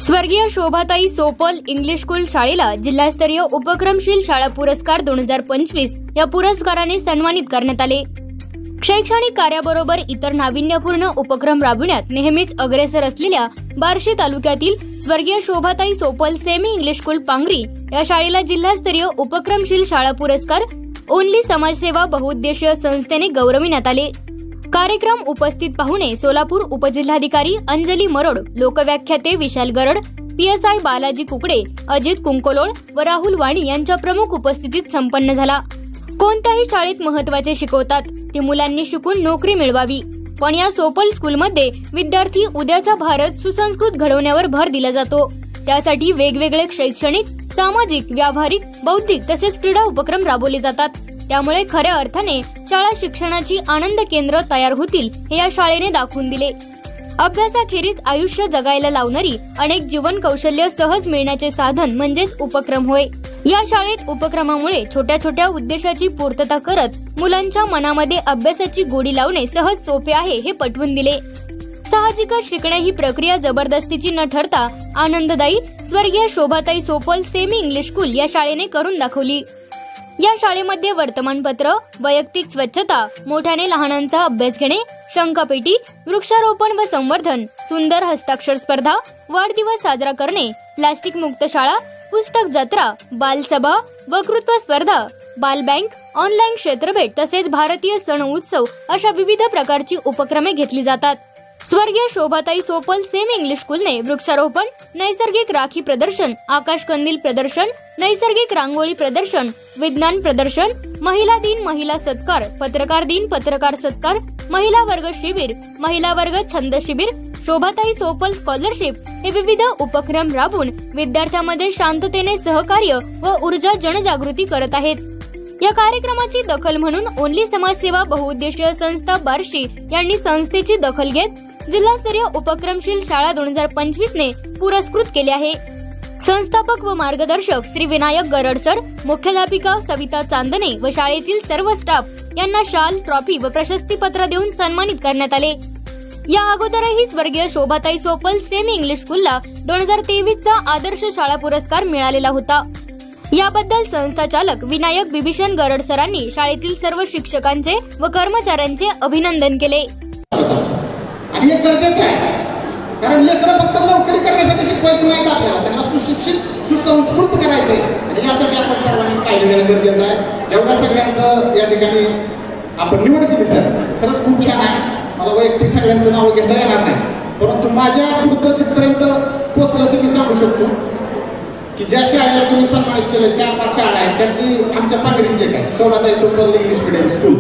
स्वर्गीय Shobhatai Sopal English school शाळेला जिल्हास्तरीय उपक्रमशील शाळा पुरस्कार 2025 या पुरस्काराने सन्मानित करण्यात आले। शैक्षणिक कार्याबरोबर इतर नाविन्यपूर्ण उपक्रम राबविण्यात नेहमीच अग्रेसर असलेल्या बार्शी तालुक्यातील स्वर्गीय Shobhatai Sopal semi English school Pangri या शाळेला जिल्हास्तरीय उपक्रमशील शाळा पुरस्कार ओनली समाजसेवा बहुउद्देशीय संस्थेने गौरविण्यात आले। कार्यक्रम उपस्थित पाहुणे सोलापूर उपजिल्हाधिकारी अंजली मरोड, लोकव्याख्याते विशाल गरड, PSI बालाजी कुकडे, अजित कुंकोलोळ व राहुल वाणी यांच्या प्रमुख उपस्थितीत संपन्न झाला। कोणत्याही शाळेत महत्त्वाचे शिकवतात ते मुलांनी शिकून नोकरी मिळवावी, पण या सोपल स्कूलमध्ये विद्यार्थी उद्याचा भारत सुसंस्कृत घडवण्यावर भर दिला जातो। त्यासाठी वेगवेगळे शैक्षणिक, सामाजिक, व्यावहारिक, बौद्धिक तसेच क्रीडा उपक्रम राबवले जातात। त्यामुळे खऱ्या अर्थाने शाळा शिक्षणाची आनंद केंद्र तयार होतील हे या शाळेने दाखवून दिले। अभ्यासाखेरीज आयुष्य जगायला लावणारी अनेक जीवन कौशल्य सहज मिळण्याचे साधन म्हणजेच उपक्रम होय। या शाळेत उपक्रमामुळे छोट्या छोट्या उद्देशाची पूर्तता करत मुलांच्या मनामध्ये अभ्यासाची गोडी लावणे सहज सोपे आहे हे पटवून दिले। साहजिकच शिकणे ही प्रक्रिया जबरदस्तीची न ठरता आनंददायी स्वर्गीय Shobhatai Sopal semi English school या शाळेने करून दाखवली। या शाळेमध्ये वर्तमानपत्र, वैयक्तिक स्वच्छता, मोठ्याने लहानांचा अभ्यास घेणे, शंकापेटी, वृक्षारोपण व संवर्धन, सुंदर हस्ताक्षर स्पर्धा, वाढदिवस साजरा करणे, प्लास्टिक मुक्त शाळा, पुस्तक जत्रा, बालसभा, वक्तृत्व स्पर्धा, बाल बँक, ऑनलाईन क्षेत्रभेट तसेच भारतीय सण उत्सव अशा विविध प्रकारची उपक्रमे घेतली जातात। स्वर्गीय शोभाताई सोपल सेमी इंग्लिश स्कूलने वृक्षारोपण, नैसर्गिक राखी प्रदर्शन, आकाश कंदील प्रदर्शन, नैसर्गिक रांगोळी प्रदर्शन, विज्ञान प्रदर्शन, महिला दिन महिला सत्कार, पत्रकार दिन पत्रकार सत्कार, महिला वर्ग शिबिर, महिला वर्ग छंद शिबिर, शोभाताई सोपल स्कॉलरशिप हे विविध उपक्रम राबवून विद्यार्थ्यांमध्ये शांततेने सहकार्य व ऊर्जा जनजागृती करत आहेत। या कार्यक्रमाची दखल म्हणून ओनली समाजसेवा बहुउद्देशीय संस्था बार्शी यांनी संस्थेची दखल घेत जिल्हास्तरीय उपक्रमशील शाळा 2025 ने पुरस्कृत केले आहे। संस्थापक व मार्गदर्शक श्री विनायक गरड सर, मुख्याध्यापिका सविता चांदणे व शाळेतील सर्व स्टाफ यांना शाल, ट्रॉफी व प्रशस्तीपत्र देऊन सन्मानित करण्यात आले। या अगोदरही स्वर्गीय शोभाताई सोपल सेमी इंग्लिश स्कूलला 2023 चा आदर्श शाळा पुरस्कार मिळालेला होता। याबद्दल संस्थाचालक विनायक बिभीषण गरड सरांनी शाळेतील सर्व शिक्षकांचे व कर्मचाऱ्यांचे अभिनंदन केले। आणि हे गरजेचं आहे, कारण लेकरं फक्त नोकरी करण्यासाठी शिकवायचं नाही, आपल्याला त्यांना सुशिक्षित, सुसंस्कृत करायचंय आणि यासाठी आपण सर्वांनी काही वेळ गरजेचं आहे। एवढ्या सगळ्यांचं या ठिकाणी आपण निवड केली सर, खरंच खूप छान आहे। मला वैयक्तिक सगळ्यांचं नाव घेता येणार नाही, परंतु माझ्या पुढचं जिथपर्यंत पोहोचलं ते मी सांगू शकतो की ज्या शाळेला तुम्ही सन्मानित केलं, 4-5 शाळा आहेत, त्यातली आमच्या पांगरीची काय Shobhatai Sopal English medium school.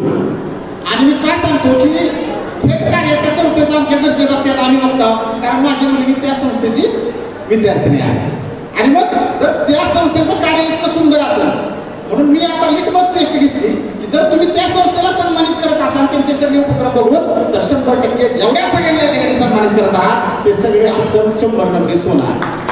आणि मी काय सांगतो की थेट कार्य त्या संस्थेचं आमच्या घरच्या बाबतीत आम्ही बघतो, कारण माझी मुलगी त्या संस्थेची विद्यार्थिनी आहे। आणि मग जर त्या संस्थेचं कार्य इतकं सुंदर असेल, म्हणून मी आता लिटमस टेस्ट घेतली की जर तुम्ही त्या संस्थेला सन्मानित करत असाल, त्यांचे सगळे उपक्रम बघून, तर 100% जेवढ्या सगळ्यांना सन्मानित करत आहात ते सगळे असं 100% सोना आहे।